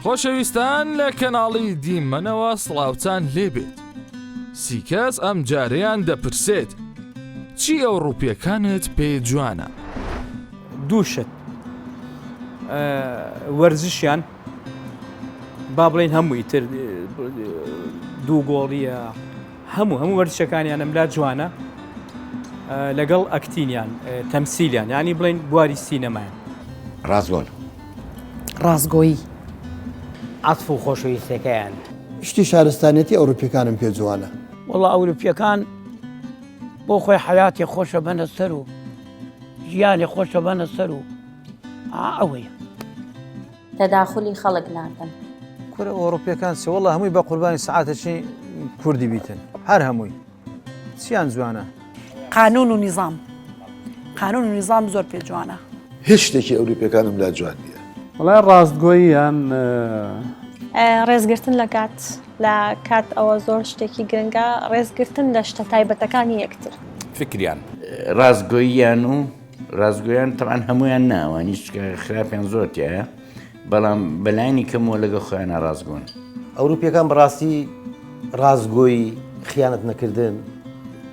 خۆشەویستان لە کەناڵی دیمەنەوە سڵاوتان لێبێت. سیکەس ئەم جارەیان دەپرسێت چی ئەوروپیەکانت پێ جوانە؟ دووشت وەرزشیان با بڵێن هەمووی تر دوو گۆڵیە هەموو وەرزشەکانیانم لا جوانە لەگەڵ ئەکتینیان تەمسیلیان یعنی بڵێن بواری سینەمایان. ڕازگۆیی عەتف و خۆشەویستیەکەیان. شتی شارستانێتی ئەوروپیەکانم پێ جوانە. وەڵڵا ئەوروپیەکان بۆ خۆی حەیاتی خۆشە بەنە سەر و ژیانی خۆشە بەنە سەر و ئەوەیە تەداخلی خەڵک ناکەن. کورە ئەوروپیەکان وەڵڵا هەمووی بە قوربانی سەعاتەچی کوردی بیتن، هەر هەمووی چیان جوانە؟ قانون و نیزام زۆر پێ جوانە. هیچ شتێکی ئەوروپیەکانم لا جوان نییە. وڵای ڕاستگۆییان ڕێزگرتن لە کات ئەوە زۆر شتێکی گرنگە، ڕێزگرتن لە شتە تایبەتەکانی یەکتر. فکریان ڕازگۆییان و ڕازگۆیان تەمان هەمویان ناوانی خراپیان زۆر تایە، بەڵام بەلایانی کەمەوە لەگە خۆیانە ڕازگۆن. ئەوروپیەکان بەڕاستی ڕازگۆی خیانەت نەکردن،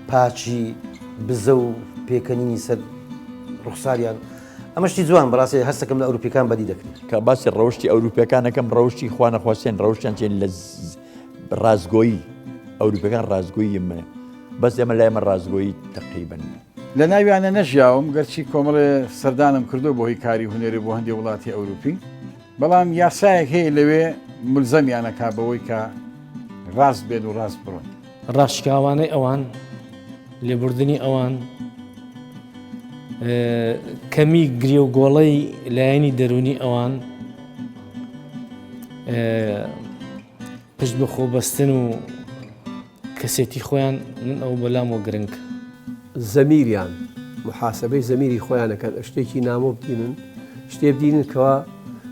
پاچی بزە و پێکەنینی سەر ڕوخساریان ئەمەشتی جوان بەڕاستی هەستەکەم لە ئەوروپیەکان بەدی دەکرێت. کە باسی ڕەوشی ئەوروپیەکانەکەم ڕەوشی خوانەخواستێن ڕەوشیان چێن لە ڕازگۆیی ئەوروپیەکان ڕازگۆیی منە بەس ئێمە لایمە ڕازگۆیی تقریبن. لە ناویانە نەژیاوم گەرچی کۆمەڵێ سەردانم کردو بۆ هی کاری هونەری بۆ هەندێک وڵاتی ئەوروپی، بەڵام یاسایەک هەیە لەوێ ملزەمیانەکا بەوەی کە ڕاست بێت و ڕاست بڕۆن. ڕاشکاوانەی ئەوان لێبوردنی ئەوان کەمی گرێ و گۆڵەی لایەنی دەرونی ئەوان پشت بە خۆبەستن و کەسێتی خۆیان من ئەو بەلام و گرنگ. زەمیریان محاسبەی زەمیری خۆیانەکەن شتێکی نامۆ ببینن شتێ بدینن کەوا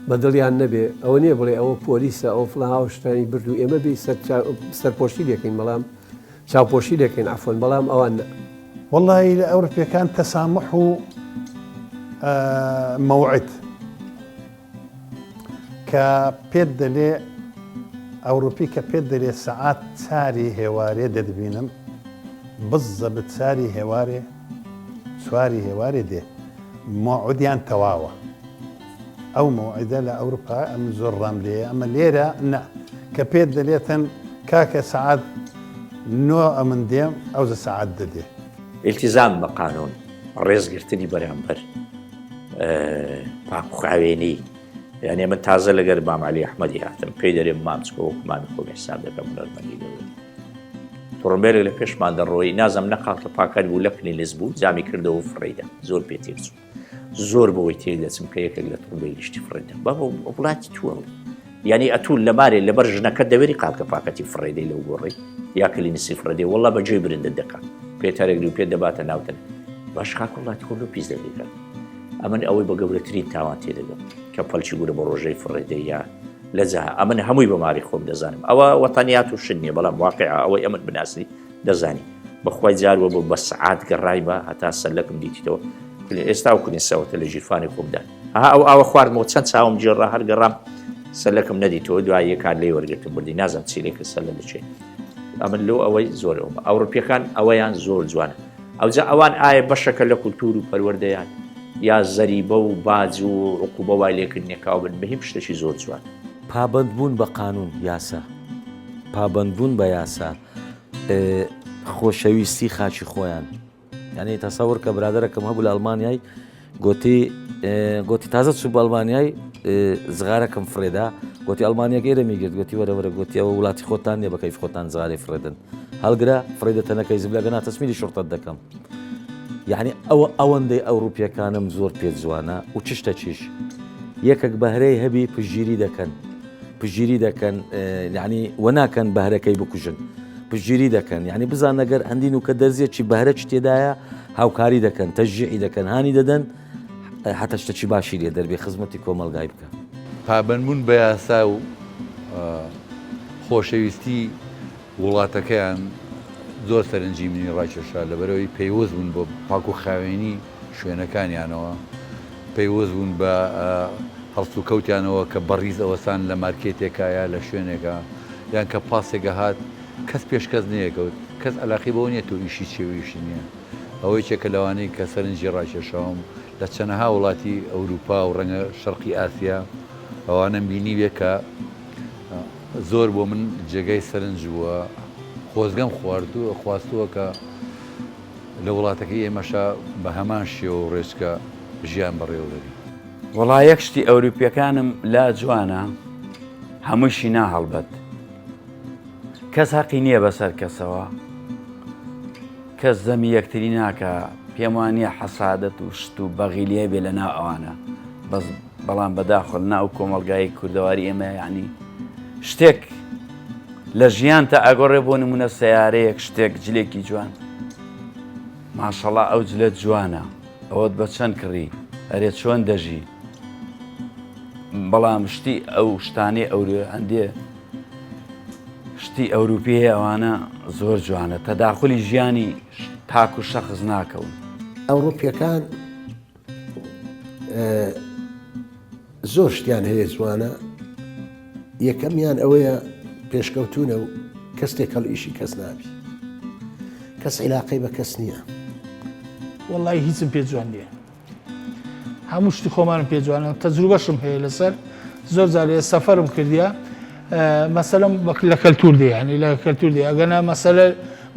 بەدڵیان نەبێ ئەوە نییە بڵێ ئەوە پۆلیسە ئەو فڵان هاوشتانی برد و ئێمە بێ سەرپۆشی دەکەین بەڵام چاوپۆشی دەکەین عەفوەن بەڵام ئەوان والله لە ئەوروپیەکان تەسامح و مەوعد کە پێت دەلێ ئەوروپی کە پێت دەلێ سەعات چاری هێوارێ دەدبینم بزە بە چاری هێوارێ چواری هێوارێ دێ مۆعودیان تەواوە. ئەو مۆعیدە لە ئەوروپا ئەم زۆر ڕام لێ ئەمە لێرە نە کە پێت دەلێتن کاکە سەعات نۆ ئەمن دێم ئەو زە سەعات دەدێ. التزام بە قانون، ڕێزگرتنی بەرامبەر پاکوخاوێنی، یعنی من تازە لەگەر مام عەلی ئەحمەدی هاتم پێی دەرێ مامچکە وەکومانی خۆم حساب دەکەم نەرمەندی دەوێت توڕمبێلێک لە پێشمان دەڕۆی نازم نەقاڵکە پاکەت بوو لەکنی لێز بوو جامی کردەوە فڕێدا زۆر پێ تێر چوو زۆر بەوەی تێر دەچم کە یەکێک لە توڕمبێلی شتی فڕێدا بە وڵاتی تووە یعنی ئەتوول لە مارێ لەبەر ژنەکە دەوێری قالکە پاکەتی فڕێدەی لەو گۆڕی یا کلینسی فڕێدەی وەڵا بەجێی برندت دەکات پێتارێک و پێ دەباتە ناوتن باش خاک وڵاتی خۆ لە پیس دەبێت ئەمن ئەوەی بە گەورەترین تاوان تێدەگەم کە پەلچی گورە بە ڕۆژەی فڕێدەی یا لەجا ئەمن هەمووی بەماری خۆم دەزانم ئەوە وەتانیات و شت نییە بەڵام واقع ئەوەی ئەمن بناسی دەزانی بەخوای جاروە بۆ بە سەعات گەڕای بە هەتا سەرلەکم دیتیتەوە ئێستا و کونیسەوەتە لە ژیرفانی خۆمدا ئەو ئاوە خواردمەوە چەند چاوم جێڕا هەر گەڕام سەرلەکم نەدیتەوە دوای یە کار لێ وەرگرتم بردی نازم چیلێکە سەرلە بچێت ئەمن لەو ئەوەی زۆرەوە ئەوروپیەکان ئەوەیان زۆر جوانە ئەوجا ئەوان ئایا بەشەکە لە کولتور و پەروەردەیان یا زەریبە و باج و عقوبە وای لێکردنێکاو بن بەهیم شتێکی زۆر جوان. پابندبوون بە قانون یاسا پابندبوون بە یاسا خۆشەویستی خاچی خۆیان یعنی تەسەور کە برادەرەکەم هەبوو لە ئەڵمانیای گوتی تازە چوو بە ئەڵمانیای زغارەکەم فرێدا گوتی ئەڵمانیەکە ئێرە میگرت گوتی وەرەوەرە گوتی ئەوە وڵاتی خۆتان نیە بە کەیف خۆتان زغاری فرێدن هەڵگرا فرێدەتەنەکەی زبلەگەنا تەسمیری شورتت دەکەم یعنی ئەوە ئەوەندەی ئەوروپیەکانم زۆر پێ جوانە و چشتە چیش یەکێک بەهرەی هەبی پژگیری دەکەن یعنی وەناکەن بەهرەکەی بکوژن پژگیری دەکەن یعنی بزان نەگەر هەندین و کە دەرزیەکی بەهرە چ تێدایە هاوکاری دەکەن تەشجیعی دەکەن هانی دەدەن هەتا شتێکی باشی لێ دەربێ خزمەتی کۆمەلگای بکە. پابندبوون بە یاسا و خۆشەویستی وڵاتەکەیان زۆر سەرنجی منی ڕاکێشا لەبەرەوەی پەیوەست بوون بۆ پاک و خاوێنی شوێنەکانیانەوە پەیوەست بوون بە هەڵسو کەوتیانەوە کە بەڕیز ئەوەسان لە مارکێتێکە یا لە شوێنێکە یان کە پاسێکە هات کەس پێشکەس نییەکەوت کەس ئەلاقی بەەوە نیە تۆ ئیشی چێویشی نییە ئەوەی چێکە لەوانەیە کە سەرنجی ڕاکێشەوەم لە چەندەها وڵاتی ئەوروپا و ڕەنگە شەرقی ئاسیا ئەوانم بینی بێ کە زۆر بۆ من جێگەی سەرنج بووە خۆزگەم خواستووە کە لە وڵاتەکەی ئێمەشا بە هەمان شێوە و ڕێچکە ژیان بەڕێوەبەری وەڵا یەک شتی ئەوروپیەکانم لا جوانە هەمووشی ناهەڵبەت کەس حەقی نییە بەسەر کەسەوە کەس زەمی یەکتری ناکە پێم وانە حەسادەت و شت و بەغیلیە بێ لە ناو ئەوانە بەڵام بەداخۆ ناو کۆمەڵگای کوردەواری ئێمە یعنی شتێک لە ژیان تا ئەگۆڕێ بۆ نمونە سەیارەیەک شتێک جلێکی جوان ماشەڵا ئەو جلێت جوانە ئەوەت بە چەند کڕی ئەرێ چۆن دەژی بەڵام شتی ئەو شتانەی هەندێ شتی ئەوروپیە ئەوانە زۆر جوانە تەداخلی ژیانی تاک و شەخص ناکەون ئەوروپیەکان زۆر شتیان هەیە جوانە یەکەمیان ئەوەیە پێشکەوتونە و کەس تێکەڵ ئیشی کەس نابی کەس عیلاقەی بە کەس نییە وەڵی هیچم پێ جوان نییە هەموو شتی خۆمانم پێ جوانە تەجروبەشم هەیە لەسەر زۆر جارێ سەفەرم کردیە مەسەلەم لە کەلتور دێ ینی لە کەلتور دێ ئەگەنا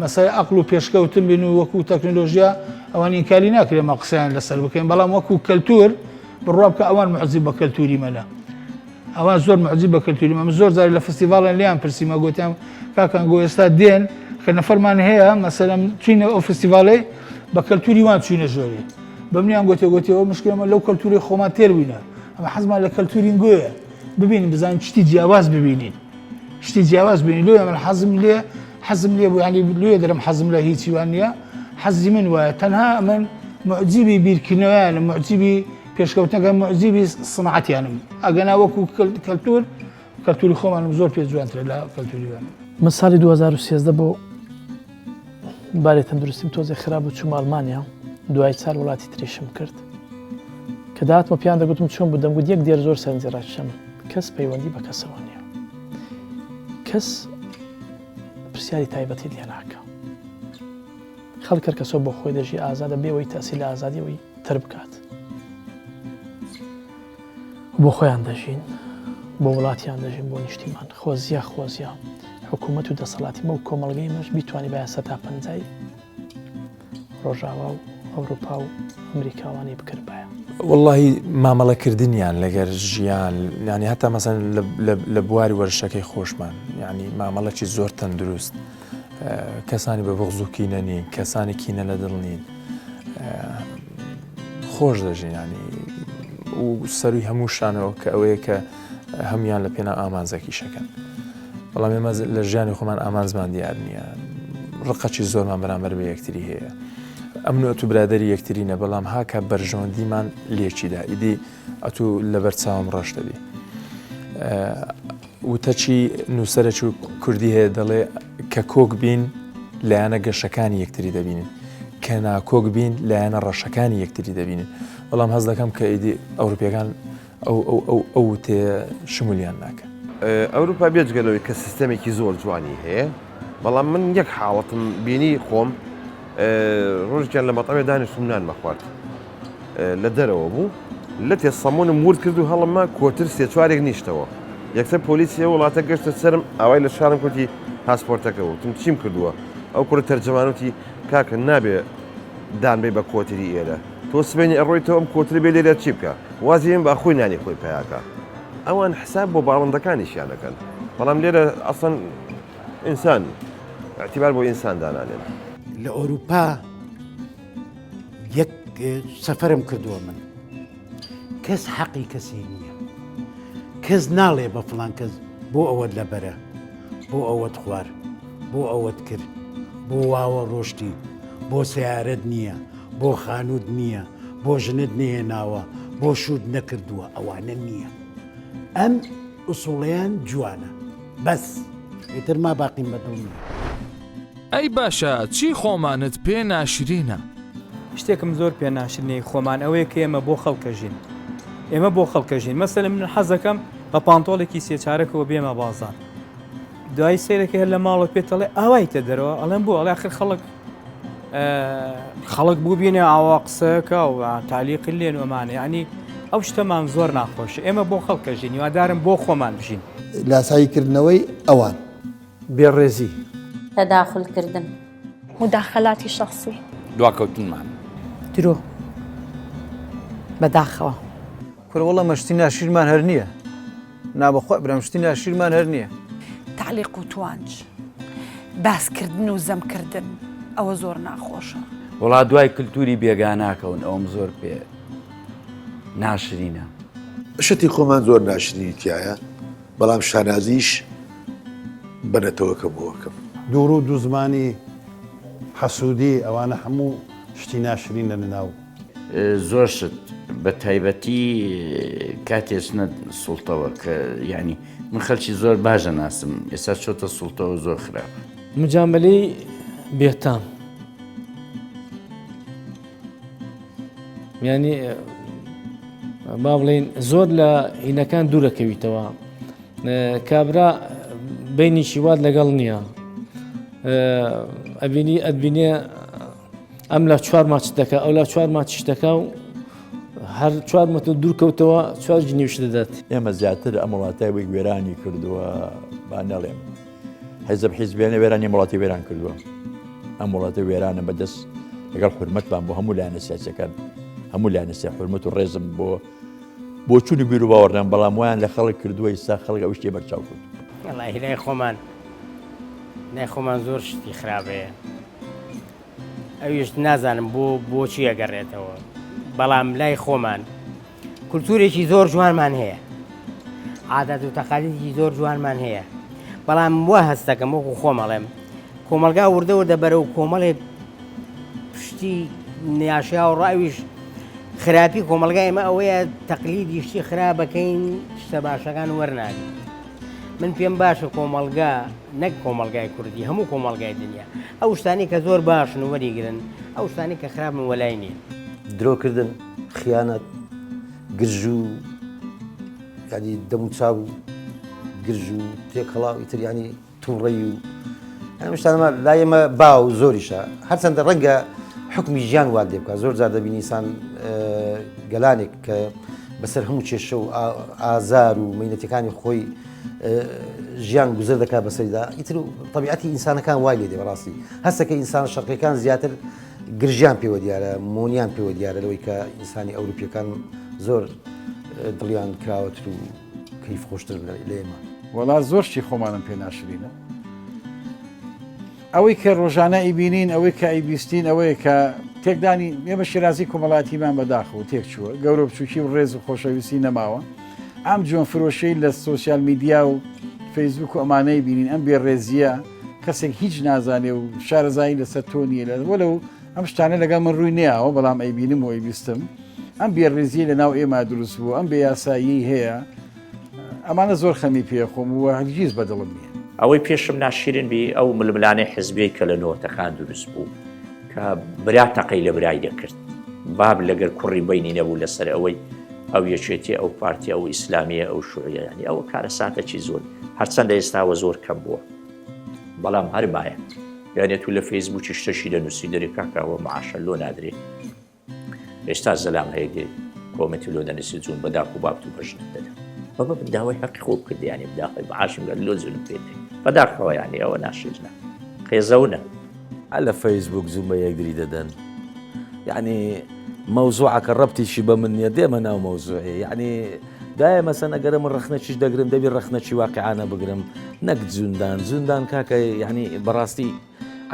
مەسەلەی عەقڵ و پێشکەوتن بین و وەکو تەکنۆلۆژیا ئەوان ئینکاری ناکرێ مە قسەیان لەسەر بکەین بەڵام وەکو کەلتور بڕوا بکە ئەوان معجزب بە کەلتوری مەلە ئەوان زۆر معجزب بە کەلتوری مە زۆر جار لە فستیڤاڵیان لیان پرسیمە گوتیان کاکان گۆ ئێستا دێن کە نەفەرمان هەیە مەسەلەن چینە ئەو فستیڤاڵێ بە کەلتوری وان چوینە ژۆری بەمنیان گوتێەوە مشکلمە لەو کەلتوری خۆمان تێر بووینە ئەمە حەزمان لە کەلتورین گوۆیە ببینین بزانین شتی جیاواز ببینین شتی جیاواز ببینین لێ من حەزم لێ بوو ینی لێ دەرم حەزم لە هیچی وان نییە حەزی من وایە تەنها من معجزبی بیرکردنەوەیانم معجزبی پێشکەوتنەکە معجزبی سنعەتیانم ئەگەنا وەکو کەلتوری خۆمانم زۆر پێ جوانترە لە کەلتوریوان من ساڵی 2013 بۆ بارێ تەندروستیم تۆزێ خراپ و چووم ئەڵمانیا دوای 4 وڵاتی تریشم کرد کە داهاتمە پیان دەگوتم چۆن بوو دەمگوت یەک دێر زۆر سەرنجی ڕاکێشم کەس پەیوەندی بە کەسەوە نییە کەس پرسیاری تایبەتی لێ ناکە خەڵک هەر کەسەوە بۆ خۆی دەژی ئازادە بێەوەی تاسی لە ئازادیەوەی تر بکات بۆ خۆیان دەژین بۆ وڵاتیان دەژین بۆ نیشتیمان خۆزیە حکوومەت و دەسەڵاتی مە و کۆمەڵگەی مەش بیتوانی بە یاسە تا پەنجای ڕۆژاوا و ئەوروپا و ئەمریکاوانی بکردبایە واللهی مامەڵەکردنیان لەگەر ژیان ینی هەتا مەسەن لە بواری وەرشەکەی خۆشمان ینی مامەڵەکی زۆر تەندروست کەسانی بە بغز و کینە نین کەسانی کینە لە دڵ نین خۆش دەژین ینی و سەروی هەموو شانەوە کە ئەوەیە کە هەمویان لە پێنا ئامانزەکی شەکەن بەڵام ئێمە لە ژیانی خۆمان ئامانزمان دیار نییە ڕقەچی زۆرمان بەرامبەر بە یەکتری هەیە ئەمن ئەتو برادری یەکترینە بەڵام هاکە بەرژۆندیمان لێکیدا ئیدی ئەتو لەبەر چاوم ڕەش دەبی وتەچی نووسەرێکی کوردی هەیە دەڵێ کە کۆک بین لایەنە گەشەکانی یەکتری دەبینن کە ناکۆک بین لایەنە ڕەشەکانی یەکتری دەبینن بەڵام هەز دەکەم کە ئیدی ئەوروپیەکان ئەو تێ شمولیان ناکە ئەوروپا بێجگەلەوەی کە سیستەمێکی زۆر جوانی هەیە بەڵام من یەک حاڵەتم بینی خۆم ڕۆژێکیان لە مەتەمێ دانیشتم نانمە خوارد لە دەرەوە بوو لە تێ سەمونم ورد کرد و هەڵممە کۆتر سێ چوارێک نیشتەوە یەکسەر پۆلیسیە وڵاتە گەشتە سرم ئەوای لە شارم کوتی پاسپۆرتەکە وتم چیم کردووە ئەو کوڕە تەرجەمانوتی کاکە نابێ دانبێ بە کۆتری ئێرە تۆ سبێنی ئەڕۆیتەوە ئەم کۆتری بێ لێرە چی بکە وازیێن بە خۆی نانی خۆی پیاکە ئەوان حساب بۆ باڵندەکانیشیان دەکەن بەڵام لێرە ئەسڵەن ئینسان اعتیبار بۆ ئینسان دانانێن لە ئەوروپا یەک سەفەرم کردووە من کەس حەقی کەسی نییە کەس ناڵێ بە فڵان کەس بۆ ئەوەت لەبەرە بۆ ئەوەت خوار بۆ ئەوەت کرد بۆ واوە ڕۆشتی بۆ سیارەت نییە بۆ خانوود نییە بۆ ژنت نێناوە بۆ شود نەکردووە ئەوانە نییە ئەم ئوسوڵیان جوانە بەس ئیتر ما باقیم بەدڵ نییە ئەی باشە چی خۆمانت پێ ناشرینە؟ شتێکم زۆر پێ ناشرینەی خۆمان ئەوەیە کە ئێمە بۆ خەڵکە ژین ئێمە بۆ خەڵکەژین مەسەلەن من حەزەکەم بە پانتۆڵێکی سێچارەکەەوە بێمە بازار دوای سێرەکە هەر لە ماڵە پێتەڵێ ئاوایتە دەرەوە ئەڵێن بۆ ئەڵێ آخر خەڵک بوو بینێ ئاوا قسەکە و تالیقی لێن وەمانە ینی ئەو شتەمان زۆر ناخۆشە ئێمە بۆ خەڵکەژین هیوادارم بۆ خۆمان بژین لاساییکردنەوەی ئەوان بێڕێزی تەداخلکردن مداخلاتی شخصی دواکەوتنمان درۆ بەداخەوە کورەوەڵە مەشتی ناشیرمان هەر نییە نابەخوا برامشتی ناشیرمان هەر نییە تعلیق و توانج باسکردن و زەمکردن ئەوە زۆر ناخۆشە وڵات دوای کللتوری بێگاناکەون ئەوم زۆر پێ ناشرینە شتی خۆمان زۆر ناشرینی تایە بەڵام شانازیش بنەتەوەکەم بۆکەم دوور و دوو زمانی حەسوودی ئەوانە هەموو شتی ناشرینە لەناو زۆر شت بە تایبەتی کاتێچنە سوڵتەوە کە ینی من خەلکی زۆر باشە ناسم ئێستا چۆتە سوڵتەوە زۆر خراپ مجاملەی بێتام ینی با بڵێن زۆر لە هینەکان دوورەکەویتەوە کابرا بینیشی وات لەگەڵ نییە ئەبینی ئەدبینێ ئەم لە چوار ماچ دەکە ئەو لە چوار ماچش دەکا و هەر چوار مەتە دوورکەوتەوە چوار جنیوش دەدات ئێمە زیاتر ئەم وڵاتای وەک وێرانی کردووە با نەڵێم حیزب حیزبیانە وێرانی وڵاتی وێران کردووە ئەم وڵاتە وێرانە بەدەست لەگەڵ حرمەتمان بۆ هەموو لایەنە سیاسەکان هەموو لایەنە حرمەت و ڕێزم بۆ چوونی بیر و باوەڕدان بەڵام ویان لە خەڵک کردووە ئێستا خەڵک ئەو شتێ بەرچاو کرد لای خۆمان زۆر شتی خراپەیە ئەویش نازانم بۆچی ئەگەڕێتەوە بەڵام لای خۆمان کولتورێکی زۆر جوانمان هەیە عادەت و تەقالیدی زۆر جوانمان هەیە بەڵام وە هەستەکەم وەکو خۆمەڵێم کۆمەلگا وردەوردە بەرە و کۆمەڵێ پشتی نیاشیا و ڕاویش خراپی کۆمەلگا ئێمە ئەوەیە تەقلیدی شتی خراپەکەین شتە باشەکان وەرناگرین من پێم باشە کۆمەلگا نەک کۆمەلگای کوردی هەموو کۆمەلگای دنیا ئەو شتانی کە زۆر باشن و وەریگرن ئەو شتانی کە خراپن وەلای نیە درۆکردن خیانەت گرژ و ینی دەم و چاو گرژ و تێکەڵاو ئیتریانی تووڕێی و ئەم شتانەمە لای ئێمە با و زۆریشە هەرچەندە ڕەنگە حکمی ژیان وا لێ بکە زۆر جار دەبینیسان گەلانێک کە بەسەر هەموو کێشە و ئازار و مینەتەکانی خۆی ژیان گوزەر دەکات بەسەریدا ئیتر و طبیعەتی ئینسانەکان وای لێ دێ بەڕاستی هەستەکە ئینسان شەرقیەکان زیاتر گرژیان پێوە دیارە مۆنیان پێوە دیارە لەوەی کە ئینسانی ئەوروپیەکان زۆر دڵیان کراوەتر و کەیف خۆشتر لە ئێمە وەڵا زۆر شتی خۆمانم پێ ناشرینە ئەوەی کە ڕۆژانە ئیبینین ئەوەی کە ئەیبیستین ئەوەیە کە تێکدانی ئێمە شیرازی کۆمەڵاتیمان بەداخەوە تێک چووە گەورە بچووکی و ڕێز و خۆشەویستی نەماوە ئەم جۆن فرۆشەی لە سۆسیال میدیا و فەیسبوک و ئەمانەی بینین ئەم بێڕێزیە کەسێک هیچ نازانێ و شارەزایی لەسەر تۆ نیە لە وەلەو ئەم شتانە لەگەڵ من ڕووی نییەوە بەڵام ئەیبینم و ئەیبیستم ئەم بێڕێزی لە ناو ئێمە دروست بوو ئەم بێیاسایی هەیە ئەمانە زۆر خەمی پێخۆم و هەرگیز بەدڵم نییە ئەوەی پێشم ناشرین بی ئەو ململانەی حزبی کە لە نۆتەکان دروست بوو کە برا تەقەی لە برای دەکرد باب لەگەر کوڕی بینی نەبوو لەسەر ئەوەی ئەو یەکێتی ئەو پارتی ئەو ئیسلامیە ئەو شوعیە ینی ئەوە کارە ساتێکی زۆر هەرچەندە ئێستاوە زۆر کەم بووە بەڵام هەر باە یانێت و لە فەیسبووکی شتەشی دەنووسی دەری کاکەوە معاشە لۆ نادرێت ئێستا زەلام هەیە دێ کۆمەتی لۆ دەنووسی جوون بەداک و بابت و بەژن دەدا بەبە بداوای حەقی خۆ بکرد ینی بداخی بەعاشم گەر لۆ زولم پێ بەداخەوە ینی ئەوە ناشرینە قێزەونە لە فەیسبوک زوم بە یەکدری دەدەن یعنی مەوزوعەکە ڕەبتیشی بە من نیە دێمە ناو مەوزوعی یعنی دایە مەسەن ئەگەرە من ڕەخنەچیش دەگرم دەبی ڕەخنەچی واقعانە بگرم نەک جوندان کاکە یعنی بەڕاستی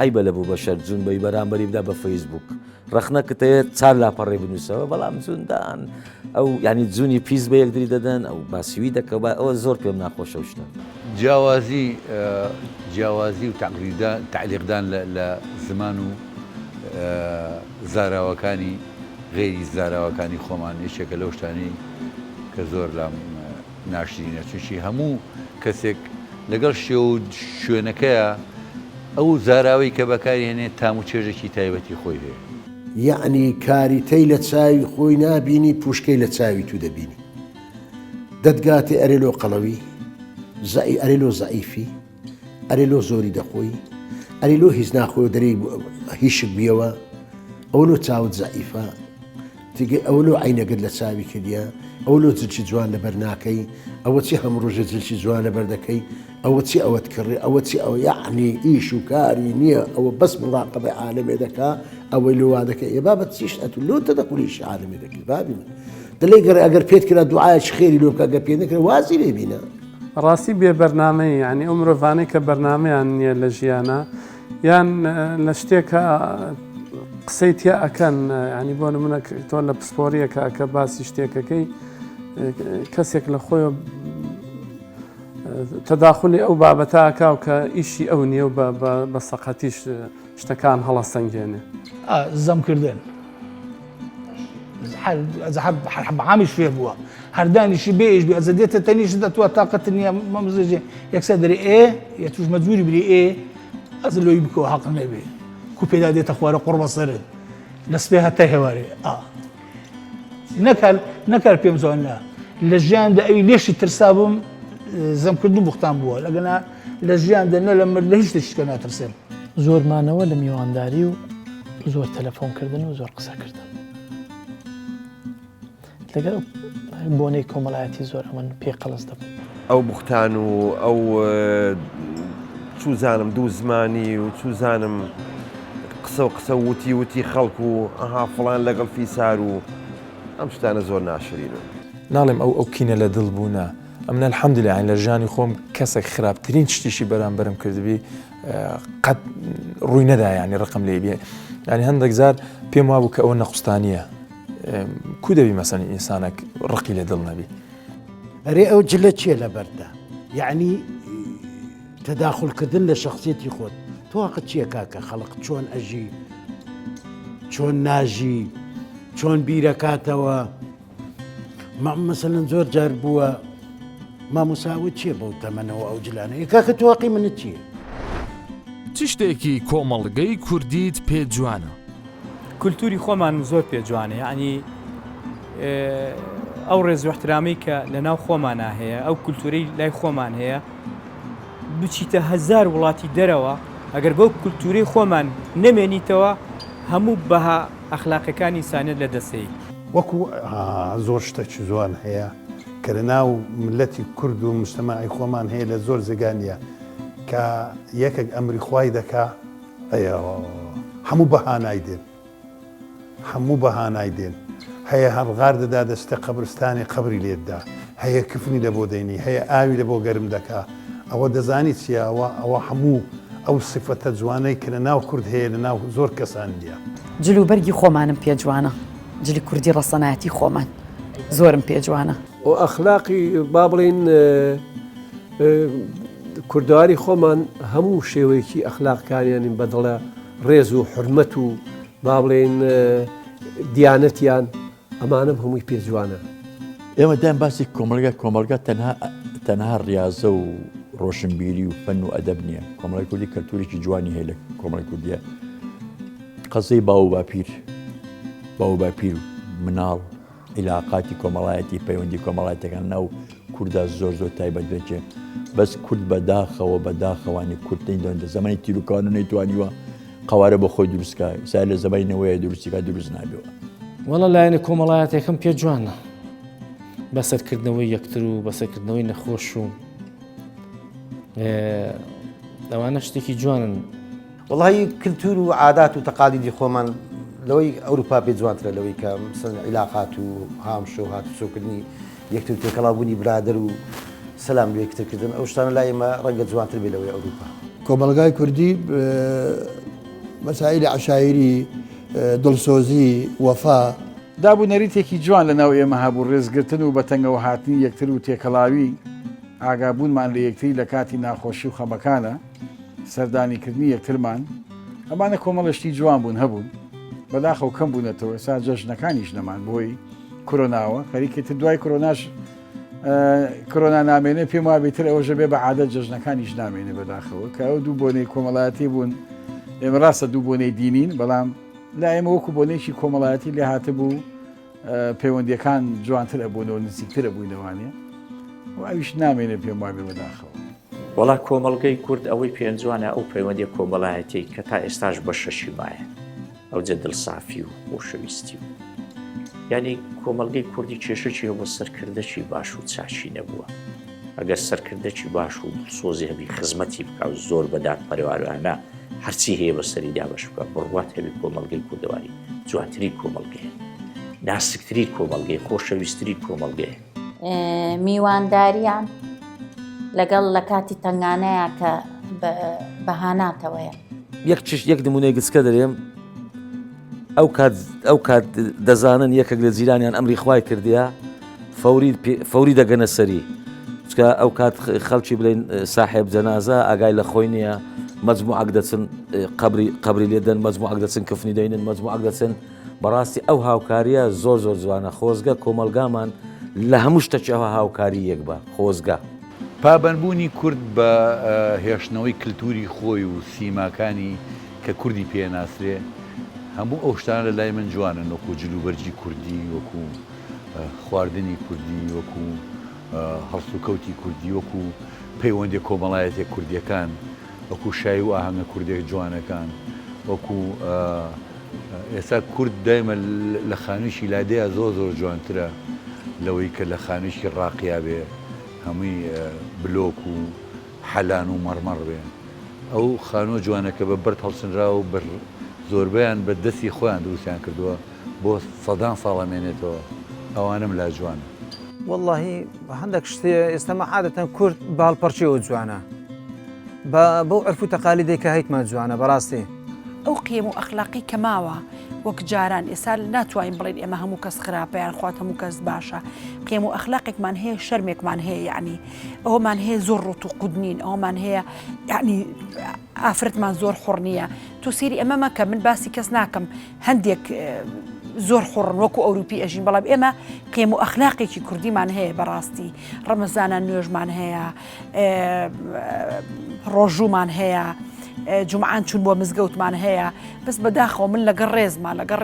عیبە لە بوو بەشەر جون بەی بەرامبەری بدا بە فەیسبوک ڕەخنەکەتەیە چار لاپەڕێ بنووسەوە بەڵام جوندان ئەو ینی جوونی پیس بە یەکدری دەدەن ئەو باسیوی دەکە ئەوە زۆر پێم ناخۆشە شتە جیاوازی و تعلیقدان لە زمان و زاراوەکانی غێری زاراوەکانی خۆمان یەکێکە لەو شتانی کە زۆر لام ناشرینە چونشی هەموو کەسێک لەگەڵ شوێنەکەیە ئەو زاراوی کە بەکارهێنێت تام و چێژێکی تایبەتی خۆی هەیە یعنی کاریتەی لە چاوی خۆی نابینی پوشکەی لە چاوی تو دەبینی دەتگاتی ئەرێلۆ قەڵەوی ئەرێلۆ زەعیفی ئەرێلۆ زۆری دەخۆی ئەرێلۆ هیچ ناخۆی دەری هیچک بیەوە ئەولۆ چاوت زەعیفە تیگە ئەولۆ عینەگەت لە چاوی کردیا ئەولۆ جلچی جوان لەبەر ناکەی ئەوە چی هەموو ڕۆژە جلچی جوان لەبەر دەکەی ئەوە چی ئەوەت کڕێ ئەوە چی ئەوە یعنی ئیش و کاری نییە ئەوە بەس مڵاقبە عالمێ دەکا ئەوەی لۆوا دەکەی ێ بابەت چیش ئەتو لۆ تەدەقولیش عالمێ دەکەی بابی من دەڵێ ئەگەر پێت کرا دوعاەش خێری لۆ بکە گە پێ نەکرێ وازی لێ بینە ڕاستی بێ بەرنامەی ینی ئەو مرۆڤانەی کە بەرنمەیان نییە لە ژیانە یان لە شتێکە قسەی تیا ئەکەن ینی بۆ نمونە تۆ لە پسپۆریەکە کە باسی شتێکەکەی کەسێک لە خۆی تەداخلی ئەو بابەتاکە و کە ئیشی ئەو نییە و بە سەقەتیش شتەکان هەڵەسەنگێنێ زەمکردن عامیش فێ بووە هەردانیشی بێش بێ ئەزدێتە تەنیش دەتوە تااقەت نییە مەمزێ یەکسە دەری ئێ یا توش مەجبوری بری ئێ ئەز لۆی بکەوە حەق نەبێ کو پێدا دێتە خوارە قڕ بەسەرت دەستپێ هەتا هێوارێ نەکار پێم زۆنە لە ژیاندا ئەوی لێشی ترسا بووم زەمکردن بوختان بووە لەگەنا لە ژیاندا نە لە مرد لە هیچ شتێکە ناترسێم زۆرمانەوە لە میوانداری و زۆر تەلەفۆنکردن و زۆر قسەکردن لەگەر بۆنەی کۆمەڵایەتی زۆر ئەمن پێ قەڵس دەبوو ئەو بوختان و ئەو چوزانم دوو زمانی و چوزانم قسە و قسە وتی خەڵک و ئەها فڵان لەگەڵ فیسار و ئەم شتانە زۆر ناشرینە ناڵێم ئەو کینە لە دڵ بوونە ئەم الحەمدلله لە ژیانی خۆم کەسێک خراپترین شتیشی بەرامبەرم کردبی قەت ڕووی نەدا ینی ڕقم لێ بێ ینی هەندێک زار پێم وابوو کە ئەوە نەخستانیە کو دەبی مەسەنی ئینسانێک ڕقی لە دڵ نەبی ئەرێ ئەو جلە چیە لە بەردا یعنی تەداخلکردن لە شخصیەتی خۆت تۆقت چییە کاکە خەڵق چۆن ئەژی چۆن ناژی چۆن بیرەکاتەوە مەسەلەن زۆر جار بووە مامۆساوت چییە بەو تەمەنەوە ئەو جلانە کاکە تواقی منت چییە؟ چ شتێکی کۆمەڵگەی کوردیت پێ جوانە؟ کولتوری خۆمان زۆر پێ جوانە ینی ئەو ڕێز و احترامی کە لە ناو خۆمانە هەیە ئەو کولتوری لای خۆمان هەیە بچیتە هەزار وڵاتی دەرەوە ئەگەر بەو کولتوری خۆمان نەمێنیتەوە هەموو بەها ئەخلاقەکانی سانێت لە دەسەی وەکو زۆر شتێکی جوان هەیە کە لە ناو ملەتی کورد و مجتەماعی خۆمان هەیە لە زۆر جێگانیە کە یەکێک ئەمری خوای دەکا هەموو بەهانای دێن هەموو بەهانای دێن هەیە هەڵغار دەدا دەستە قەبرستانی قبری لێتدا هەیە کفنی لە بۆ دەینی هەیە ئاوی لە بۆ گەرم دەکا ئەوە دەزانی چیاوە ئەوە هەموو ئەو سفەتە جوانەی کە لە ناو کورد هەیە لە ناو زۆر کەسان دیە جلوبەرگی خۆمانم پێ جوانە جلی کوردی ڕەسەنایەتی خۆمان زۆرم پێ جوانە و ئەخلاقی با بڵین کوردواری خۆمان هەموو شێوەیەکی ئەخلاقکاریان بەدڵە ڕێز و حرمەت و با بڵێن دیانەتیان ئەمانم هەمووی پێ جوانە ئێمە دایان باسی کۆمەلگا تەنها ڕاضە و ڕۆشنبیری و فەن و ئەدەب نییە کۆمەڵی کوردی کەلتورێکی جوانی هەیە لە کۆمەڵی کوردیە قەزەی باو باپیر و مناڵ عیلاقاتی کۆمەڵایەتی پەیوەندی کۆمەڵایەتەکان ناو کووردا زۆر تایبەت بێتێ بەس کورد بەداخەوانی کورتین دەندە زمانی تیرروکان و نەیتوانیوە قوارە بە خۆی دروستکە سای لە زەمانینەوەیە دروستیکە دروست نابێەوە وەڵە لایەنە کۆمەڵایەتێکم پێ جوانە بەسەرکردنەوەی یەکتر و بەسەرکردنەوەی نەخۆش و ئەوانە شتێکی جوانن وڵی کللتور و عادات و تەقالیدی خۆمان لەوەی ئەوروپا پێ جوانترە لەوەی کە عیلاقات و هامشۆ هات و سۆکردنی یەکتر تێکەڵاوبوونی برادر و سەسلام یەکترکردن ئەو شتانە لای ئێمە ڕەنگە جوانتر بێ لەوەی ئەوروپا کۆمەلگای کوردی مەسائلی عشایری دڵسۆزی وەفا دابوو نەریتێکی جوان لە ناو ئێمە هەبوو ڕێزگرتن و بەتەنگەوە هاتنی یەکتر و تێکەڵاوی ئاگابوونمان لە یەکتری لە کاتی ناخۆشی و خەمەکانە سەردانیکردنی یەکترمان ئەمانە کۆمەڵشتی جوان بوون هەبوون بەداخەو کەم بوونەتەوە سا جەژنەکانیش نەمان بۆی کۆرۆناوە خەریکێتتر دوای کۆرۆناش کۆرۆنا نامێنێ پێم وابێتتر ئەوەژە بێ بە عادەت جەژنەکانیش نامێنێ بەداخەوە کە ئەو دوو بۆنەی کۆمەڵایەتی بوون ئێمە ڕاستە دوو بۆنەی دینین بەڵام لا ئێمە وەکو بۆنێکی کۆمەڵایەتی لێ هاتە بوو پەیوەندیەکان جوانتر ئەبوونەوە نزیکتر ئەبووینەوانێ و ئەویش نامێنێ پێم وای بەداخەوە. وڵا کۆمەڵگەی کورد ئەوەی پێنجوانە ئەو پەیوەندی کۆمەڵایەتی کە تا ئێستاش بە شەشی مایە ئەو جە دڵسافی و خۆشەویستی و یعنی کۆمەڵگەی کوردی کێشەی بۆ سەرکردەکی باش و چاشی نەبووە. ئەگەر سەرکردەکی باش و سۆزی هەبی خزمەتی بکە و زۆر بەدات پەروەوانە هەرچی هەیە بەسەریدا بەش بکە بڕوات هەبی کۆمەڵگەی کوردەواری جوانتری کۆمەڵگەیە، ناسکتری کۆمەڵگەی، خۆشەویستری کۆمەڵگەیە. میوانداریان لەگەڵ لە کاتی تنگانەیە کە بەهاناتەوەیە. یەک نمونەی گچکە دەرێم ئەو کات دەزانن یەکێک لە جیرانیان ئەمری خوای کردیا فەوری دەگەنە سەری چکە ئەو کات خەڵکی بڵێن ساحێب جەنازە ئاگای لە خۆی نییە مەجموعەک دەچن قبری لێدەن مەجموعەک دەچن کفنی دەینن مەجموعەک دەچن بەڕاستی ئەو هاوکاریە زۆر زۆر جوانە خۆزگە کۆمەلگامان لە هەموو شتێکی ئەوە هاوکاری یەک بە خۆزگا. پابەنبوونی کورد بە هێشتنەوەی کللتوری خۆی و سیماکانی کە کوردی پێناسرێ هەموو ئەو شتانە لە لای من جوانن وەکو جلوبەرجی کوردی وەکو خواردنی کوردی وەکو هەڵسوکەوتی کوردی وەکو پەیوەندی کۆمەڵایەتی کوردیەکان وەکو شای و ئاهەنگە کوردێک جوانەکان وەکو ئێستا کورد دایمە لە خانوویشی لادەیە زۆر جوانترە لەوەی کە لە خانوویشی ڕاقیا بێ هەمووی بلۆک و حەلان و مەڕمەڕ بێ ئەو خانووە جوانەکە بە بەرد هەڵسنرا و زۆربیان بە دەستی خۆیان دروستیان کردووە بۆ سەدان ساڵەمێنێتەوە ئەوانم لا جوانە. واللهی هەندێک شتێ ئێستەمە عادەتەن کورد باڵپەرچێەوە جوانە بەو عرف و تەقالیدەی کە هەیتمە جوانە بەڕاستی. ئەو قیم و ئەخلاقی کە ماوە وەک جاران ئێستا ناتوانین بڵێن ئێمە هەموو کەس خراپەیان خوات هەموو کەس باشە قیم و ئەخلاقێکمان هەیە شەرمێکمان هەیە یعنی ئەومان هەیە زۆر ڕوت و قودنین ئەومان هەیە یعنی ئافرەتمان زۆر حوڕ نییە تو سیری ئەمە مەکە من باسی کەس ناکەم هەندێک زۆر حوڕن وەکو ئەوروپی ئەژین بەڵام ئێمە قیم و ئەخلاقێکی کوردیمان هەیە بەڕاستی ڕەمەزانە نوێژمان هەیە ڕۆژوومان هەیە جمعان چون بۆ مزگەوتمان هەیە بەس بەداخەوە من لەگەڵ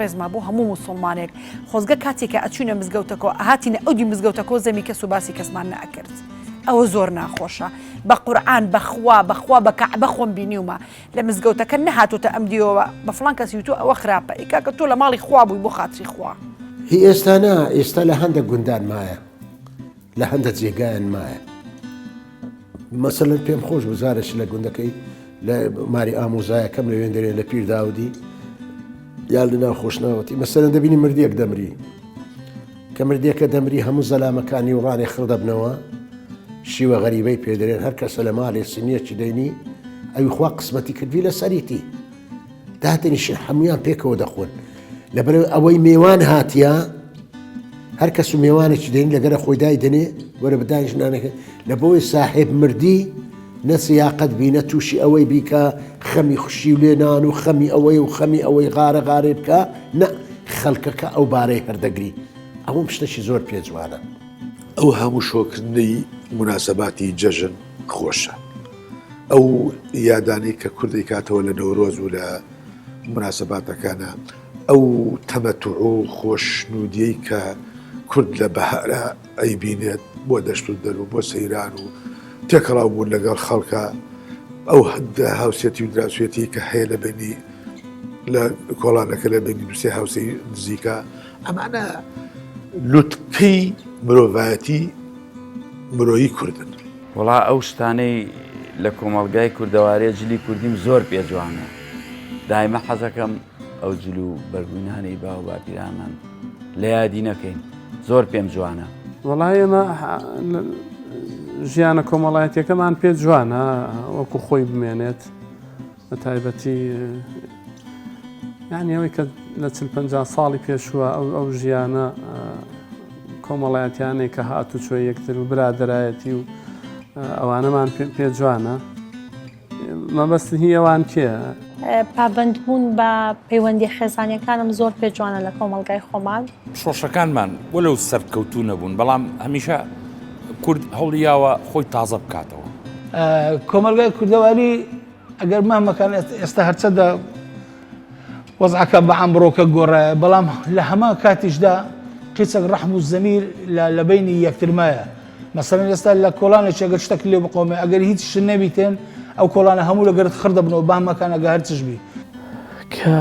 ڕێزما بۆ هەموو مسلمانێک خۆزگە کاتێککە ئەچوونە مزگەوتەکەەوە هاتیینە ئەودی مزگەوتەکە زەمی کەس و باسی کەسمان نەکرد ئەوە زۆر ناخۆشە بە قورعان بەخوا بە کەعبە خۆم بینیومە لە مزگەوتەکە نەهاتوتە ئەم دیەوە بە فڵان کەسی تو ئەوە خراپە ئیکاکە تۆ لە ماڵی خوا بووی بۆ خاتری خوا هی ئێستانا ئێستا لە هەندێک گوندان مایە لە هەندە جێگایان مایە مەسەلەن پێم خۆش وزارش لە گوندەکەی لە ماری ئامۆزایەکەم لە وێندەرێ لە پیر داودی یا لە ناو خۆشناوەتی مەسەلەن دەبینی مردیەک دەمری کە مردیەکە دەمری هەموو زەلامەکانی و ڕانێ خڕ دەبنەوە شیوە غەریبەی پێدرێن هەر کەسە لە ماڵێ سنیەکی دەینی ئەوی خوا قسمەتی کردوی لە سەریتی داتنیشن هەمویان پێکەوە دەخۆن لەبەر ئەوەی میێوان هاتیە هەر کەس و میێوانێکی دەین لەگەرە خۆی دای دەنێ وەرە بدانیشنانەکە لە بۆی ساحێب مردی نەسیاقەت بینە تووشی ئەوەی بیکە خەمی خوشی و لێنان و خەمی ئەوەی و خەمی ئەوەی غارە بکە نە خەڵکەکە ئەو بارەی هەردەگری ئەوم شتێکی زۆر پێجوانە. ئەو هەموو شۆکردنەی مناسەباتی جەژن خۆشە ئەو یادانی کە کوردی کاتەوە لە نەورۆز و لە مناسەباتەکانە ئەو تەمەتوع و خۆشنودیەی کە کورد لە بەهارە ئەیبینێت بۆ دەشت و دەر و بۆ سەیران و تێکەڵاو بوون لەگەڵ خەڵکە ئەو هەندە هاوسێتی و دراسوێتی کە هەیە لە بینی لە کۆڵانەکە لە بینی دووسێ هاوسەی نزیکە ئەمانە لوتکەی مرۆڤایەتی مرۆیی کوردن. وڵا ئەو شتانەی لە کۆمەڵگای کوردەوارەیە جلی کوردیم زۆر پێجوانە دایمە حەزەکەم ئەو جل و بەرگوینانەی باو باپیرانمان لە یادی نەکەین زۆر پێم جوانە. وڵای ئێمە ژیانە کۆمەڵایەتەکەمان پێ جوانە وەکو خۆی بمێنێت بە تایبەتی یعنی ئەوەی کە لە 40-50 ساڵی پێشووە ئەو ژیانە کۆمەڵایەتیانەی کە هاتوچۆ یەکتر و برادەرایەتی و ئەوانەمان پێ جوانە مەبەستی هی ئەوان کێ؟ پابندبوون بە پەیوەندی خێزانیەکانم زۆر پێ جوانە لە کۆمەڵگای خۆمان. شۆشەکانمان وەلەو سەرکەوتوو نەبوون بەڵام هەمیشە کورد هەوڵیاوە خۆی تازە بکاتەوە. کۆمەلگای کوردەواری ئەگەر مامەکان ئێستا هەرچەدە وەزعەکە بە ئەمڕۆکە گۆڕایە بەڵام لە هەما کاتیشدا قیچەک ڕەحم و زەمیر لە بینی یەکترمایە مەسەرەن ئێستا لە کۆڵانێکی ئەگەر شتێک لێ بقۆمێ ئەگەر هیچ شت نەبیتێن ئەو کۆڵانە هەموو لەگەرت خڕ دەبنەوە بامەکان ئەگە هەر چش بی کە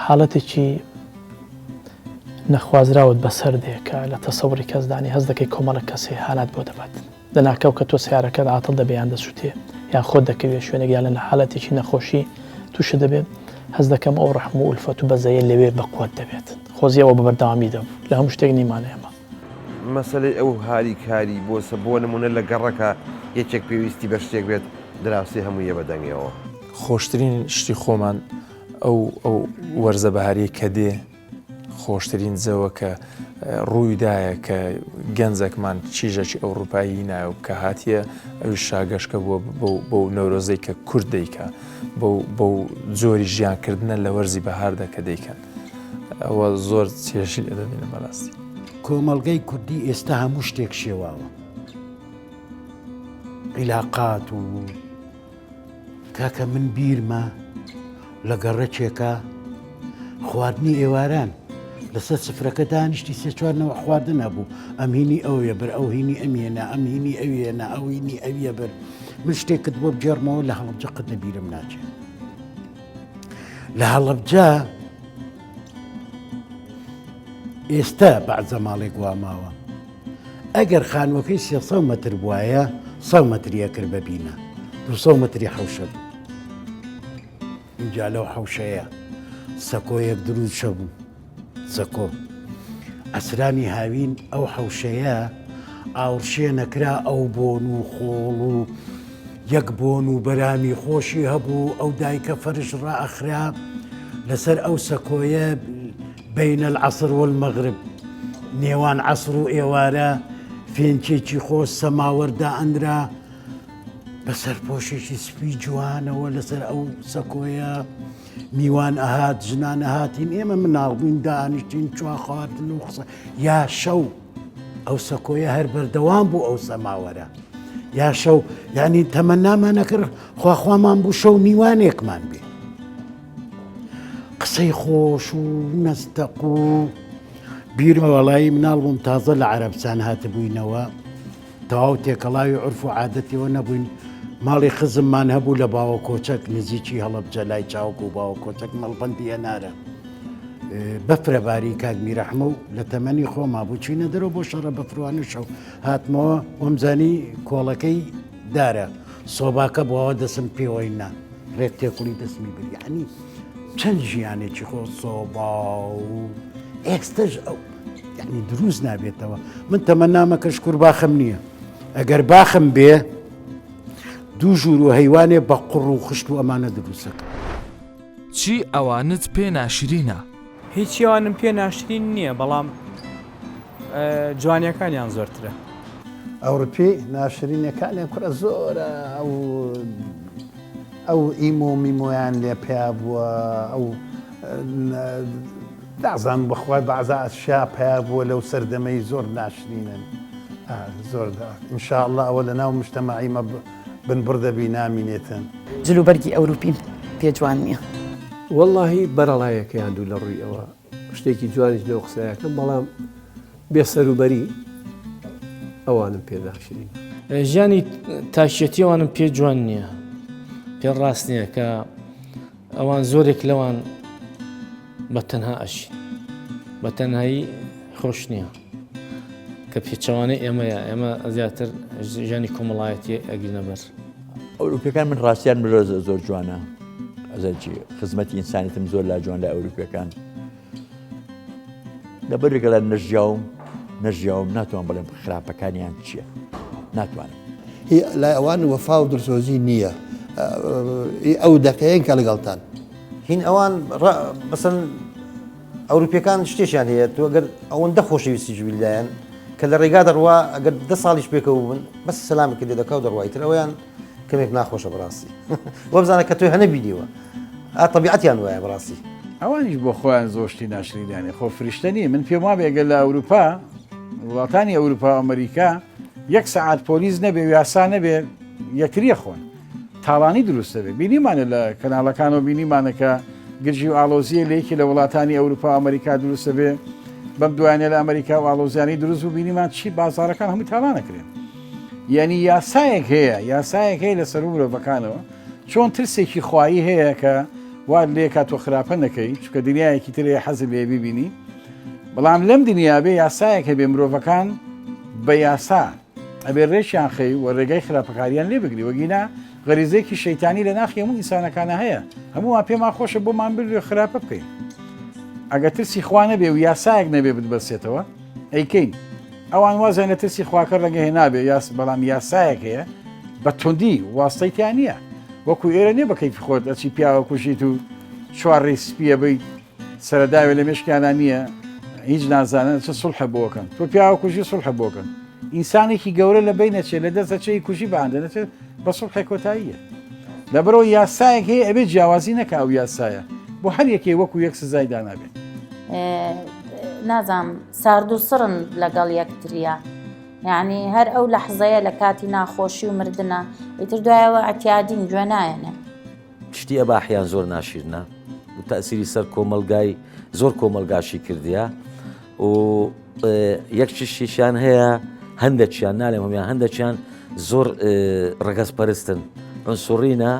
حاڵەتێکی نەخوازراوت بەسەر دێکە لە تەسەوری کەسدانی هەست دەکەی کۆمەڵە کەسێ حالات بۆ دەبات دەناکەو کە تۆ سیارەکەت عاتڵ دەبیان دەسووتێ یان خۆت دەکەوێت شوێنێک یان لە حالەتێکی نەخۆشی تووشە دەبێت هەست دەکەم ئەو ڕەحم و ئولفەت و بەزەیە لەوێ بەقوت دەبێت خۆزیەوە بە بەردەوامی دەبوو لە هەموو شتێک نیمانە ئێمە مەسلەی ئەو هاری کاری بۆ نمونە لە گەڕەکە یەکێک پێویستی بە شتێک بێت دراوسی هەموویە بەدەنگەوە خۆشترین شتی خۆمان ئەو وەرزە بەهاریە کە دێ خۆشترین جەوە کە ڕوویدایە کە گەنجێکمان چیژێکی ئەوروپایی نایە کە هاتیە ئەوی شاگەشکە بووە بۆ نەورۆزەی کە کورد دەیکە بۆ جۆری ژیانکردنە لە وەرزی بەهاردا کە دەیکەن ئەوە زۆر چێژی لە دەبینە بەڕاستی کۆمەڵگەی کوردی ئێستا هەموو شتێک شێواوە عیلاقات و کاکە من بیرمە لە گەڕەکێکە خواردنی ئێواران لەسەر سفرەکە دانیشتی سێ چوارنەوە خواردن هەبوو ئەم هینی ئەوێ بەر ئەو هینی ئەمێنە ئەم هینی ئەوێنە ئەو هینی ئەویە بەر من شتێکت بۆ بجێڕمەوە لە هەڵەبجە قەت لە بیرم ناچێت لە هەڵەبجە ئێستا بەعزە ماڵێک واماوە ئەگەر خانوەکەی 300 مەتر بواە 100 مەتریە کرد ببینە 200 مەتری حەوشە بوو اینجا لەو حەوشەیە سەکۆیەک دروست بوو سەکۆ ئەسرانی هاوین ئەو حەوشەیە ئاورشێ نەکرا ئەو بۆن و خۆڵ و یەک بۆن و بەرامی خۆشی هەبوو ئەو دایکە فەرش ڕائەخرا لەسەر ئەو سەکۆیە بین العصر والمەغرب نێوان عەسر و ئێوارە فێنچێکی خۆش سەماوەردا ئەندرا بەسەر پۆشێکی سپی جوانەوە لەسەر ئەو سەکۆیە میوان ئەهات ژنان ئەهاتین ئێمە مناڵ بووین دانیشتین چوا خواردن و قسە یا شەو ئەو سەکۆیە هەر بەردەوام بوو ئەو سەماوەرە یا شەو یعنی تەمەنامان نەکرد خواخوامان بوو شەو میوانێکمان بێ قسەی خۆش و نەستەق و بیرمە وەڵایی مناڵ بووم تازە لە عەرەبستان هاتبووینەوە تەواو تێکەڵاوی عورف و عادەتیەوە نەبووین ماڵی خزممان هەبوو لە باوە کۆچەک نزیکی هەڵەبجە لای چاوک و باوە کۆچەک مەڵبەندی هێنارە بەفرە باری کاک میرەحمە و لە تەمەنی خۆما بوو چینە دەرەوە بۆ شەڕە بەفروانە شەو هاتمەوە وەمزانی کۆڵەکەی دارە سۆباکە بۆەوە دەسم پێوەینا ڕێک تێکوڵی دەسمی بریانی چەند ژیانێکی خۆ سۆبا و ئێستش ئەو یعنی دروست نابێتەوە من تەمەنامەکە شکور باخم نییە ئەگەر باخم بێ دوو ژوور و هەیوانێ بە قوڕ و خشت و ئەمانە دروستەکە چی ئەوانت پێ ناشرینە؟ هیچی ئەوانم پێ ناشرین نییە بەڵام جوانیەکانیان زۆرترە ئەوروپی ناشرینەکانیان کوڕە زۆرە ئەو ئیم و میمۆیان لێ پیا بووە ئەو دازان بەخوای بەعزا ئەشیا پیا بووە لەو سەردەمەی زۆر ناشرینن زۆر ئینشاءڵڵا ئەوە لە ناو مجتەماعیمە بنبڕدەبی نامینێتن جلوبەرگی ئەوروپی پێجوان نییە واللهی بەرەڵایەکەیان دوو لە ڕووی ئەوە شتێکی جوانیش لەو قسەیەکەم بەڵام بێسەروبەری ئەوانم پێ ناشرین ژیانی تاکێتی ئەوانم پێ جوان نییە پێ ڕاست نییە کە ئەوان زۆرێک لەوان بە تەنها ئەشین بە تەنهایی خۆش نییە کە پێچەوانەی ئێمە زیاتر ژیانی کۆمەڵایەتی ئەگرینە بەر ئەوروپیەکان من ڕاستیان مرۆ زۆر جوانە ئەزەرجی خزمەتی ئینسانیتم زۆر لا جوان لە ئەوروپیەکان لەبەرێکە لە نەژیاوم ناتوان بڵێم خراپەکانیان چییە ناتوانم لای ئەوان وەفا و دڵسۆزی نییە ئەو دەکەیەن کە لەگەڵتان هین ئەوان بەسەن ئەوروپیەکان شتێکیان هەیە تو ئەگەر ئەوەندە خۆشەویستی جویلدایەن کە لە ڕێگا دەڕوا ئەگەر 10 ساڵیش پێکەوە بن بەس سەلامێکی لێ دەکا و دەڕوایتر ئەویان کەمێک ناخۆشە بەڕاستی وە بزانە کە توی هەنە بیدیوە طبیعەتیان وایە بەڕاستی ئەوانیش بۆ خۆیان زۆشتی ناشرینیانێ خۆ فریشتە نیە من پێم وا بێگەل لە ئەوروپا وڵاتانی ئەوروپا ئەمریکا 1 سەعات پۆلیس نەبێ و یاسا نەبێ یەکریە خۆن تاڵانی دروستە بێ بینیمانە لە کەناڵەکان و بینیمانەکە گرژی و ئالۆزیە لەیەکی لە وڵاتانی ئەوروپا ئەمریکا دروستە بێ بەم دوایانێ لە ئەمریکا و ئاڵۆزیانی دروست و بینیمان چی بازارەکان هەموو تاوانەکرێن. یعنی یاسایەک هەیە لەسەر و مرۆڤەکانەوە چۆن ترسێکی خوایی هەیە کە وا لێ کاتۆ خراپە نەکەی چکە دنیایەکی ترێ حەزت لێ ببینی، بەڵام لەم دنیا بێ یاسایەک هەبێ مرۆڤەکان بە یاسا ئەبێ ڕێشیان خەی و ڕێگای خراپەکاریان لێ بگری وەگینا غەریزەیەکی شەیتانی لە ناخی هەموو ئینسانەکانە هەیە، هەمووان پێمان خۆشە بۆمان بردوێ خراپە بکەین. ئەگە ترسی خوا نەبێ و یاسایەک نەبێ بتبەسێتەوە ئەیکەین. ئەوان وازانە ترسی خواکە ڕەنگە هێنابێ بەڵام یاسایەک هەیە بە توندی واستەیتیان نییە، وەکو ئێرە نێ بەکەیف خۆت ئەچی پیاوە کوژیت و چوارڕێی سپیە بیت سەرەداوێ لە مێشکیانە نییە هیچ نازانن چه سڵحە بۆکەن تۆ پیاوە کوژی سڵحە بۆکەن. ئینسانێکی گەورە لە بین نەچێت لە دەست دەچەی کوژی بەهاندە نەچێت بە سڵحی کۆتاییە. لەبەرەوە یاسایەک هەیە ئەبێت جیاوازی نەکا ئەو یاسایە بۆ هەر یەکێ وەکو یەک سزای دانابێت. نازام سارد و سڕن لەگەڵ یەکتریە، یعنی هەر ئەو لەحزەیە لە کاتی ناخۆشی و مردنە ئیتر دوایەوە ئەتیادین گوێ نایەنێ. شتی ئەباحیان زۆر ناشیرنە و تەسیری سەر کۆمەلگای زۆر کۆمەلگاشی کردیە و یەکشیشیان هەیە هەندێکیان نالێم هەمیان هەندێکیان زۆر ڕگەز پەرستن ئەنسوڕینە،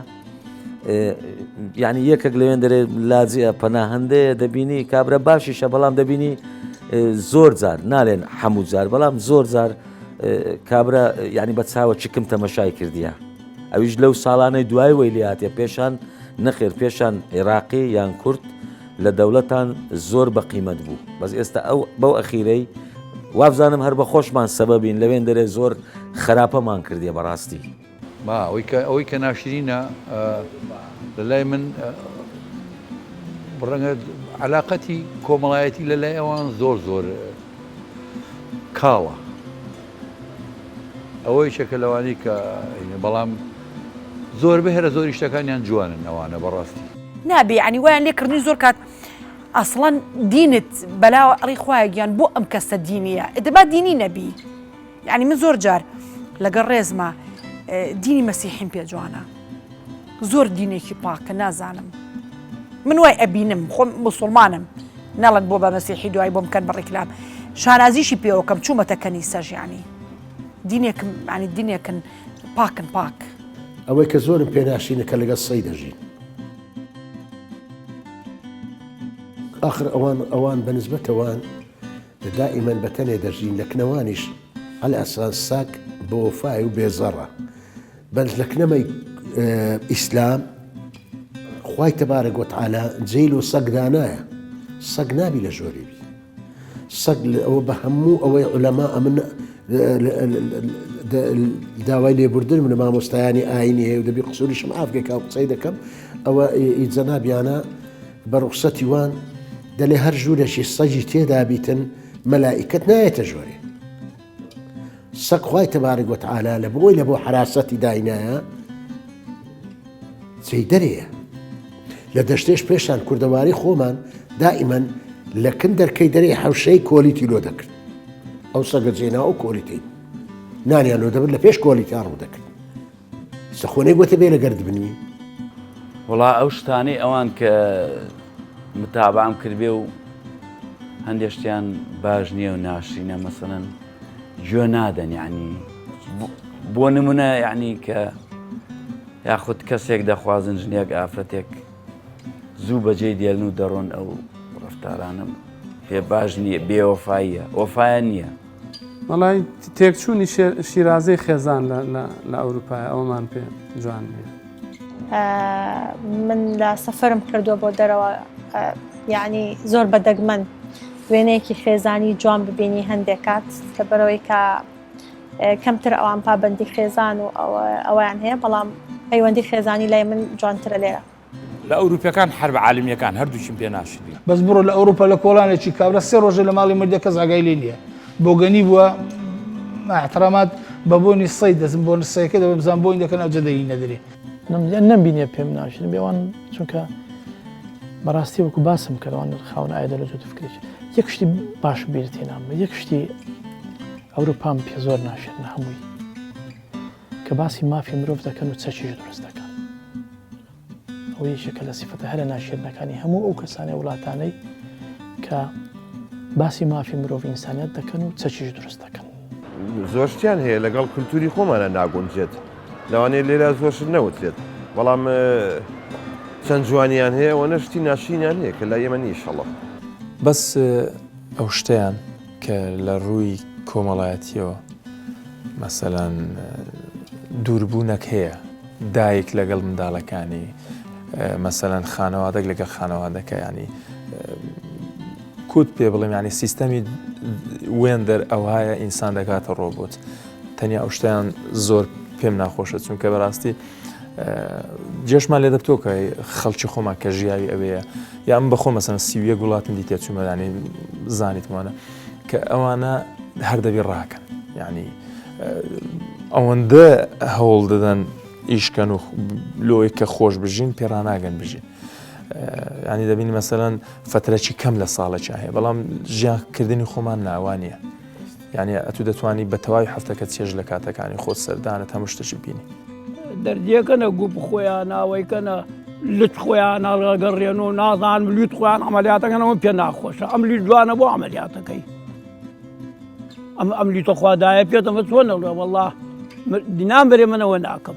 یعنی یەکێک لەوێن دەرێ لاجیە پەنا هەندەیە دەبینی کابرا باشیشە بەڵام دەبینی زۆر جار نالێن هەموو جار بەڵام زۆر جار کابرا ینی بە چاوە چکم تەمەشای کردیە ئەویش لەو ساڵانەی دوای وەی لاتێ پێشان نەخێر پێشان عێراقی یان کورد لە دەوڵەتان زۆر بە قیمەت بوو بەس ئێستا ئەو بەو ئەخیرەی وابزانم هەر بە خۆشمان سەبەبین لەوێن دەرێ زۆر خراپەمان کردیە بەڕاستی. ئەوەی کە ناشرینە لە لای من ڕەنگە علااقەتی کۆمەڵایەتی لە لای ئەوان زۆر کاڵە ئەوەی شەکە لەوانی کە بەڵام زۆر بهێرە زۆری شتەکانیان جوانن ئەوانە بەڕاستی نابێ عنی وایان لێکردنی زۆر کات ئەسڵەن دینت بەلاوە ئەڵی خوایگیان بۆ ئەم کەسە دینیە دەبات دینی نەبی یعنی من زۆر جار لەگەڵ ڕێزمە دینی مەسیحیم پێ جوانە زۆر دینێکی پاکە نازانم من وای ئەبینم خۆم مسلمانم نەڵەن بۆ بە مەسیحی دوای بۆم کەن بڕێکلام شانازیشی پێوەکەم چوومەتە کەنیسەژ ینی دینێکم ینی دینێکن پاکن پاک ئەوەی کە زۆرم پێناشینە کە لەگەڵ سەی دەژین آخر ئەوان بەنسبەتەوان دائیمەن بەتەنێ دەژین لە کنەوانیش على ئەساس ساک بۆ وفای و بێزەڕە بەس لە کنەمەی ئیسلام خوای تەبارەک وتعالە جەیل و سەگ دانایە سەگ نابی لە ژۆری بی سەگ ئەوە بە هەموو ئەوەی عولەما ئەمن داوای لێبوردن من مامۆستایانی ئاینی هەیە و دەبی قسووریشم ئافگێکا و قسەی دەکەم ئەوە ئیجەنابیانە بە ڕوخسەتی وان دەلێ هەر ژوورێکی سەگی تێدا بیتن مەلائیکەت نایەتە ژۆرێ سەگ خوای تەبارەک وتعالە لە بۆی لە بۆ حراسەتی داینایە چەی دەرەیە لە دەشتێش پێشان کوردەواری خۆمان دائیمەن لە کن دەرکەی دەرەی حەوشەی کۆلیتی لۆ دەکرد ئەو سەگە جێنا و کۆلیتی نانیان لۆ دەبن لە پێش کۆلیتیان ڕوو دەکرد سەخۆنەی گوتە بێ لە گەرد بنوی وڵا ئەو شتانەی ئەوان کە متابعام کردبێ و هەندێشتیان باش نییە و ناشرینە مەسەڵەن گوێ نادەن یعنی بۆ نمونە یعنی کە یاخود کەسێک دەخوازن ژنێک ئافرەتێک زوو بەجێ دێڵن و دەڕۆن ئەو ڕفتارانم پێ باش نییە بێوەفاییە وەفایە نییە وەڵای تێکچوونی شیرازەی خێزان لە ئەوروپای ئەومان پێ جوان نیە من لە سەفرم کردووە بۆ دەرەوە یعنی زۆر بەدەگمەن وێنەیەکی خێزانی جوان ببینی هەندێک کات کە بەرەوەی کە کەمتر ئەوان پابەندی خێزان و ئەویان هەیە بەڵام پەیوەندی خێزانی لای من جوانترە لێرە لە ئەوروپیەکان حرب عالمیەکان هەردووچین پێ ناشری بەس بڕۆ لە ئەوروپا لە کۆڵانێکی کابرا سێ ڕۆژە لە ماڵی مردە کەس ئاگای لێ نییە بۆ گەنی بووە احترامات بە بۆنی سەی دەزم بۆ سەیەکە دەبێ بزان بۆی دەکەن ئەو جەدەی نەدرێ نەمبینێ پێم ناشن بێوان چونکە بەڕاستی وەکو باسم کردوان خاون ئایدە لە جوت فکرێک یەک شتی باش بیرتێنام یەک شتی ئەوروپام پێ زۆر ناشێنە هەمووی کە باسی مافی مرۆڤ دەکەن و چەچیش دروست دەکەن ئەو یەکێکە لە سیفەتە هەرە ناشێنەکانی هەموو ئەو کەسانی وڵاتانەی کە باسی مافی مرۆڤ ئینسانیت دەکەن و چەکیش دروست دەکەن. زۆر شتیان هەیە لەگەڵ کولتوری خۆمانە ناگونجێت لەوانەیە لێرە زۆرشت نەوترێت بەڵام چەند جوانیان هەیە ئەوە نەشتی ناشینیان هەیە کە لای ئێمە نیشەڵە بەس ئەو شتیان کە لە ڕووی کۆمەڵایەتیەوە مەسەلاً دووربوونەک هەیە دایک لەگەڵ منداڵەکانی مەسەلاً خانەوادەك لەگەڵ خانەوادەکە ینی کوت پێ بڵێم ینی سیستەمی وێندەر ئەوهایە ئینسان دەکاتە ڕۆبۆت تەنیا ئەو شتیان زۆر پێم ناخۆشە چونکە بەڕاستی جێشمان لێ دەبتۆ کە خەڵکی خۆمان کە ژیاوی ئەوەیە یا من بەخۆ مەسەن سیویە گوڵاتم دیتێ چوومەدانی زانیتمانە کە ئەوانە هەر دەبی ڕاکەن ینی ئەوەندە هەوڵ دەدەن ئیشکەن و لۆی کە خۆش بژین پێڕناگەن بژین ینی دەبینی مەسەلاً فترەکی کەم لە ساڵێکیان هەیە بەڵام ژیانکردنی خۆمان ناوانیە ینی ئەتو دەتوانی بە تەواوی هەفتەکە چێژ لە کاتەکانی خۆت سەردانت هەموو شتێکی بینی دەردیەکەنە گوپ خۆیان ناوەیکەنە لت خۆیان ناگەڕێن و نازان لوت خۆیان ئەمەلیاتەکەنەوە پێ ناخۆشە ئەم لی جوانە بۆ ئەمەلیاتەکەی ئەم لیتە خوادایە پێتەمە چۆنەڵێ وەڵڵا دینام بەرێ منەوە ناکەم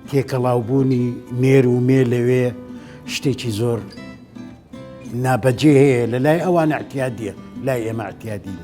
تێکەڵاوبوونی مێر و مێ لەوێ شتێکی زۆر نابەجێ هەیە لە لای ئەوان احتیادیە لای ئێمە احتیادی